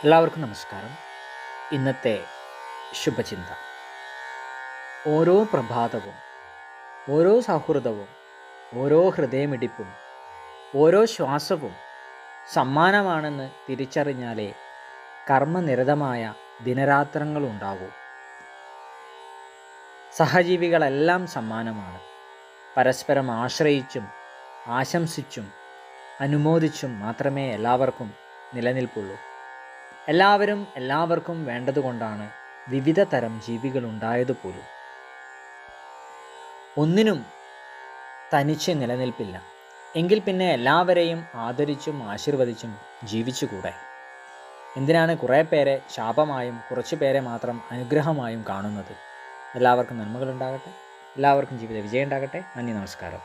എല്ലാവർക്കും നമസ്കാരം. ഇന്നത്തെ ശുഭചിന്ത: ഓരോ പ്രഭാതവും, ഓരോ സൗഹൃദവും, ഓരോ ഹൃദയമിടിപ്പും, ഓരോ ശ്വാസവും സമ്മാനമാണെന്ന് തിരിച്ചറിഞ്ഞാലേ കർമ്മനിരതമായ ദിനരാത്രങ്ങളുണ്ടാകൂ. സഹജീവികളെല്ലാം സമ്മാനമാണ്. പരസ്പരം ആശ്രയിച്ചും ആശംസിച്ചും അനുമോദിച്ചും മാത്രമേ എല്ലാവർക്കും നിലനിൽപ്പുള്ളൂ. എല്ലാവരും എല്ലാവർക്കും വേണ്ടതുകൊണ്ടാണ് വിവിധ തരം ജീവികളുണ്ടായതുപോലും. ഒന്നിനും തനിച്ച് നിലനിൽപ്പില്ല. എങ്കിൽ പിന്നെ എല്ലാവരെയും ആദരിച്ചും ആശീർവദിച്ചും ജീവിച്ചുകൂടെ? എന്തിനാണ് കുറേ പേരെ ശാപമായും കുറച്ചു പേരെ മാത്രം അനുഗ്രഹമായും കാണുന്നത്? എല്ലാവർക്കും നന്മകളുണ്ടാകട്ടെ. എല്ലാവർക്കും ജീവിത വിജയം ഉണ്ടാകട്ടെ. നന്ദി, നമസ്കാരം.